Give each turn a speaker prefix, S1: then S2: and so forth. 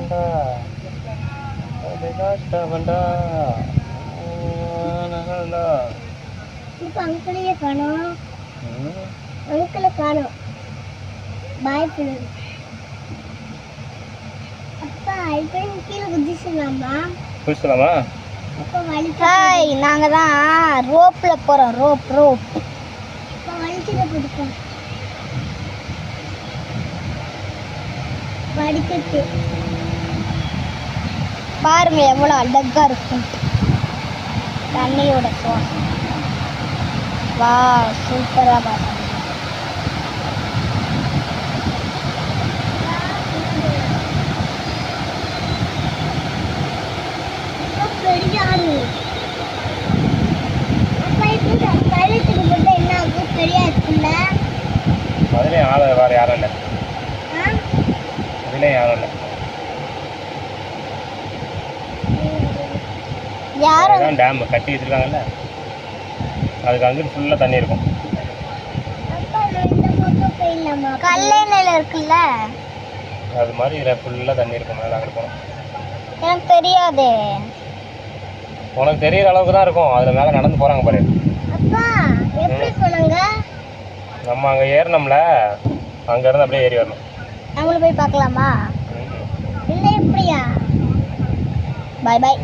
S1: காட்டவண்டா அதை காட்டவண்டா
S2: இப்போ அங்கிளையே காணோம். அங்கிளை காணோம். பாய் சொல்லுது. அப்பா இப்போ கீழே குதிச்சுலாமா?
S1: குதிச்சுலாமா?
S2: அப்பா வலிக்காய். நாங்கள் தான் ரோப்பில் போகிறோம். ரோப் இப்போ வலிக்கிற பிடிக்கும். வடிக்கட்டு பாருங்க எவ்வளோ அழகா இருக்கும் தண்ணியோட சுவாசம். வா சூப்பரா பாருங்க. பெரிய ஆறு. பைலட்டுக்கு மட்டும் என்ன ஆகும்? பெரிய இருக்குல்ல.
S1: அதுலேயே ஆளை வேறு யாரும் இல்லை. அதுலேயே யாரும் இல்லை. யாரும் டேம் கட்டி வச்சிருக்காங்கல்ல, அதுக்கு அங்கிட்டு ஃபுல்லாக தண்ணி இருக்கும். கல்லையில இருக்குல்ல, அது மாதிரி இதில் ஃபுல்லாக தண்ணி இருக்கும். மேலே அங்கிட்டு போகணும்.
S2: எனக்கு தெரியாதே.
S1: உனக்கு தெரியிற அளவுக்கு தான் இருக்கும். அதில் மேலே நடந்து போகிறாங்க பாரு.
S2: அப்பா எப்படி போனாங்க?
S1: நம்ம அங்கே ஏறினோம்ல, அங்கேருந்து அப்படியே ஏறி வரணும்.
S2: அவங்கள போய் பார்க்கலாமா? இல்லை எப்படியா? பாய் பாய்.